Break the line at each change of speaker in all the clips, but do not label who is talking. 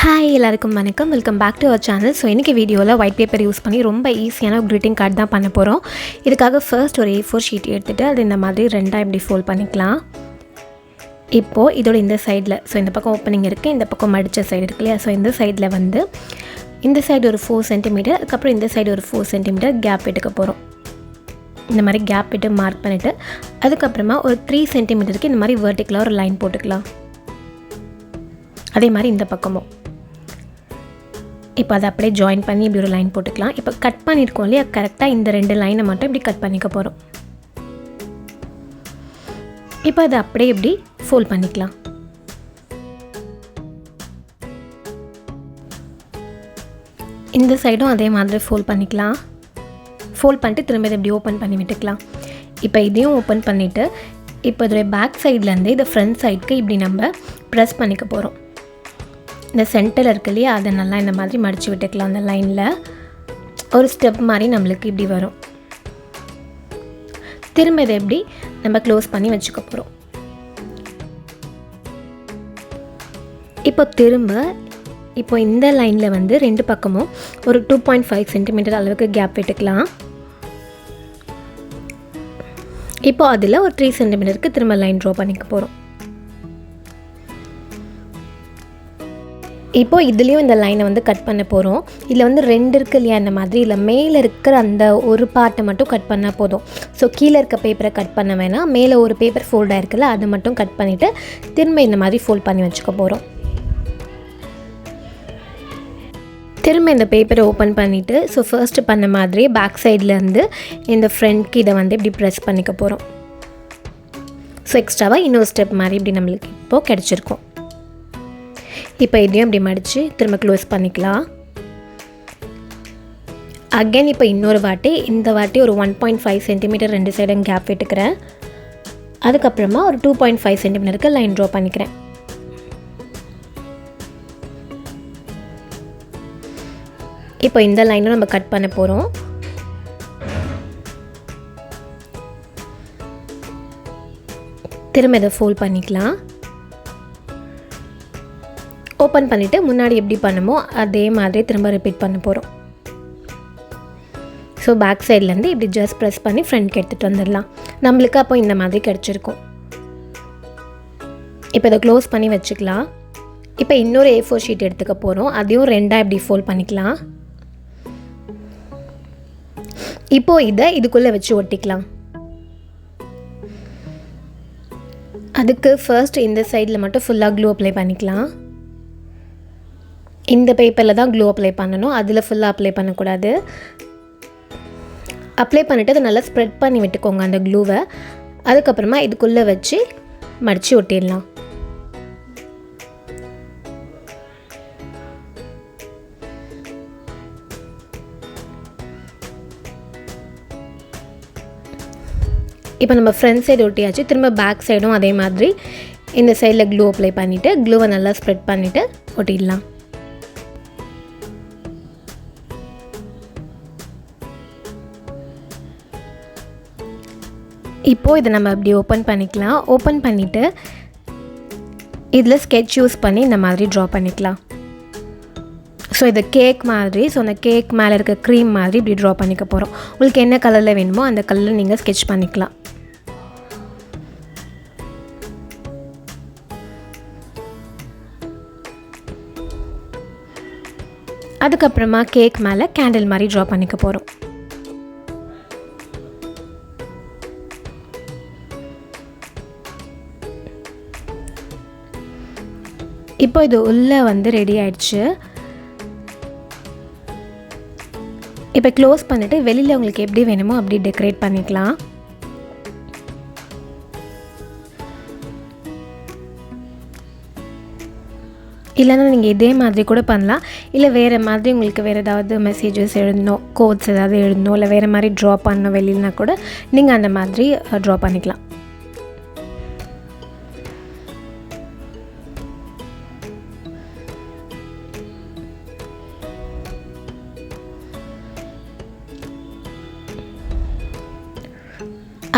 Hi எல்லாருக்கும் வணக்கம். Welcome back to our channel. So இன்றைக்கி வீடியோவில் ஒயிட் பேப்பர் யூஸ் பண்ணி ரொம்ப ஈஸியான க்ரீட்டிங் கார்டு தான் பண்ண போகிறோம். இதுக்காக ஃபர்ஸ்ட் ஒரு A4 ஷீட் எடுத்துகிட்டு அது இந்த மாதிரி ரெண்டாக இப்படி ஃபோல்ட் பண்ணிக்கலாம். இப்போது இதோட இந்த சைடில், ஸோ இந்த பக்கம் ஓப்பனிங் இருக்குது, இந்த பக்கம் மடித்த சைடு இருக்கு இல்லையா, ஸோ இந்த சைடில் வந்து இந்த சைடு ஒரு 4 சென்டிமீட்டர், அதுக்கப்புறம் இந்த சைடு ஒரு 4 சென்டிமீட்டர் கேப் விட்டுக்க போகிறோம். இந்த மாதிரி கேப் விட்டு மார்க் பண்ணிவிட்டு அதுக்கப்புறமா ஒரு 3 சென்டிமீட்டருக்கு இந்த மாதிரி வெர்டிக்கலாக ஒரு லைன் போட்டுக்கலாம். அதே மாதிரி இந்த பக்கமும் இப்போ அதை அப்படியே ஜாயின் பண்ணி இப்படி ஒரு லைன் போட்டுக்கலாம். இப்போ கட் பண்ணியிருக்கோம் இல்லையா, கரெக்டாக இந்த 2 லைனை மட்டும் இப்படி கட் பண்ணிக்க போகிறோம். இப்போ அதை அப்படியே இப்படி ஃபோல்ட் பண்ணிக்கலாம். இந்த சைடும் அதே மாதிரி ஃபோல்ட் பண்ணிக்கலாம். ஃபோல்ட் பண்ணிட்டு திரும்ப இதை இப்படி ஓப்பன் பண்ணி விட்டுக்கலாம். இப்போ இதையும் ஓப்பன் பண்ணிவிட்டு இப்போ இதோடைய பேக் சைட்லேருந்து இதை ஃப்ரண்ட் சைடுக்கு இப்படி நம்ம ப்ரெஸ் பண்ணிக்க போகிறோம். இந்த சென்டரில் இருக்கு இல்லையா, அதை நல்லா இந்த மாதிரி மடித்து விட்டுக்கலாம். அந்த லைனில் ஒரு ஸ்டெப் மாதிரி நம்மளுக்கு இப்படி வரும். திரும்ப இதை எப்படி நம்ம க்ளோஸ் பண்ணி வச்சுக்க போகிறோம். இப்போ இந்த லைனில் வந்து 2 பக்கமும் ஒரு 2.5 சென்டிமீட்டர் அளவுக்கு கேப் விட்டுக்கலாம். இப்போ அதில் ஒரு 3 சென்டிமீட்டருக்கு திரும்ப லைன் ட்ரா பண்ணிக்க போகிறோம். இப்போது இதுலேயும் இந்த லைனை வந்து கட் பண்ண போகிறோம். இதில் வந்து 2 இருக்குது இல்லையா, இந்த மாதிரி இல்லை மேலே இருக்கிற அந்த ஒரு பார்ட்டை மட்டும் கட் பண்ணால் போதும். ஸோ கீழே இருக்க பேப்பரை கட் பண்ண வேணாம், மேலே ஒரு பேப்பர் ஃபோல்டாக இருக்குல்ல அதை மட்டும் கட் பண்ணிவிட்டு திரும்ப இந்த மாதிரி ஃபோல்ட் பண்ணி வச்சுக்க போகிறோம். திரும்ப இந்த பேப்பரை ஓப்பன் பண்ணிவிட்டு ஸோ ஃபர்ஸ்ட்டு பண்ண மாதிரி பேக் சைட்லேருந்து இந்த ஃப்ரண்ட்க்கு இதை வந்து இப்படி ப்ரெஸ் பண்ணிக்க போகிறோம். ஸோ எக்ஸ்ட்ராவாக இன்னொரு ஸ்டெப் மாதிரி இப்படி நம்மளுக்கு இப்போது கிடச்சிருக்கும். இப்போ இதையும் இப்படி மடித்து திரும்ப க்ளோஸ் பண்ணிக்கலாம். அகெயின் இப்போ இன்னொரு வாட்டி, இந்த வாட்டி ஒரு 1.5 சென்டிமீட்டர் 2 சைடும் கேப் விட்டுக்கிறேன். அதுக்கப்புறமா ஒரு 2.5 சென்டிமீட்டருக்கு லைன் ட்ரா பண்ணிக்கிறேன். இப்போ இந்த லைனும் நம்ம கட் பண்ண போகிறோம். திரும்ப இதை ஃபோல்ட் பண்ணிக்கலாம். ஓப்பன் பண்ணிவிட்டு முன்னாடி எப்படி பண்ணுமோ அதே மாதிரி திரும்ப ரிப்பீட் பண்ண போகிறோம். ஸோ பேக் சைட்லேருந்து இப்படி ஜஸ்ட் ப்ரெஸ் பண்ணி ஃப்ரண்ட்க்கு எடுத்துகிட்டு வந்துடலாம். நம்மளுக்கு அப்போ இந்த மாதிரி கிடச்சிருக்கும். இப்போ இதை க்ளோஸ் பண்ணி வச்சுக்கலாம். இப்போ இன்னொரு A4 ஷீட் எடுத்துக்க போகிறோம். அதையும் 2ஆக இப்படி ஃபோல்ட் பண்ணிக்கலாம். இப்போது இதை இதுக்குள்ளே வச்சு ஒட்டிக்கலாம். அதுக்கு ஃபர்ஸ்ட் இந்த சைடில் மட்டும் ஃபுல்லாக க்ளூ அப்ளை பண்ணிக்கலாம். இந்த பேப்பரில் தான் க்ளூ அப்ளை பண்ணணும், அதில் ஃபுல்லாக அப்ளை பண்ணக்கூடாது. அப்ளை பண்ணிவிட்டு அதை நல்லா ஸ்ப்ரெட் பண்ணி விட்டுக்கோங்க அந்த க்ளூவை. அதுக்கப்புறமா இதுக்குள்ளே வச்சு மடித்து ஒட்டிடலாம். இப்போ நம்ம ஃப்ரண்ட் சைடு ஒட்டியாச்சு. திரும்ப பேக் சைடும் அதே மாதிரி இந்த சைடில் க்ளூ அப்ளை பண்ணிவிட்டு க்ளூவை நல்லா ஸ்ப்ரெட் பண்ணிவிட்டு ஒட்டிடலாம். இப்போது இதை நம்ம அப்படி ஓப்பன் பண்ணிக்கலாம். ஓப்பன் பண்ணிவிட்டு இதில் ஸ்கெட்ச் யூஸ் பண்ணி இந்த மாதிரி ட்ரா பண்ணிக்கலாம். ஸோ இது கேக் மாதிரி, ஸோ அந்த கேக் மேலே இருக்க க்ரீம் மாதிரி இப்படி ட்ரா பண்ணிக்க போகிறோம். உங்களுக்கு என்ன கலரில் வேணுமோ அந்த கலரில் நீங்கள் ஸ்கெட்ச் பண்ணிக்கலாம். அதுக்கப்புறமா கேக் மேலே கேண்டில் மாதிரி ட்ரா பண்ணிக்க போகிறோம். இப்போ இது உள்ளே வந்து ரெடி ஆயிடுச்சு. இப்போ க்ளோஸ் பண்ணிவிட்டு வெளியில் உங்களுக்கு எப்படி வேணுமோ அப்படி டெக்கரேட் பண்ணிக்கலாம். இல்லைன்னா நீங்கள் இதே மாதிரி கூட பண்ணலாம். இல்லை வேறு மாதிரி உங்களுக்கு வேறு ஏதாவது மெசேஜஸ் எழுதணும், கோட்ஸ் ஏதாவது எழுதணும், இல்லை வேறு மாதிரி ட்ரா பண்ணணும் வெளியிலனா கூட நீங்கள் அந்த மாதிரி ட்ரா பண்ணிக்கலாம்.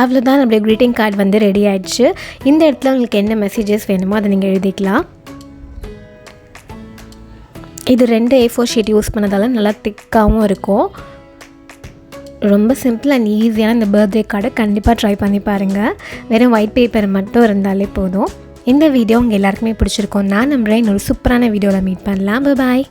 அவ்வளோதான், நம்மளுடைய க்ரீட்டிங் கார்டு வந்து ரெடி ஆகிடுச்சு. இந்த இடத்துல உங்களுக்கு என்ன மெசேஜஸ் வேணுமோ அதை நீங்கள் எழுதிக்கலாம். இது 2 A4 ஷீட் யூஸ் பண்ணதால நல்லா திக்காகவும் இருக்கும். ரொம்ப சிம்பிள் அண்ட் ஈஸியான இந்த பர்த்டே கார்டை கண்டிப்பாக ட்ரை பண்ணி பாருங்கள். வெறும் ஒயிட் பேப்பர் மட்டும் இருந்தாலே போதும். இந்த வீடியோ உங்கள் எல்லாருக்குமே பிடிச்சிருக்கும் நான் நம்புகிறேன். இன்னொரு சூப்பரான வீடியோவில் மீட் பண்ணலாம். பாய்.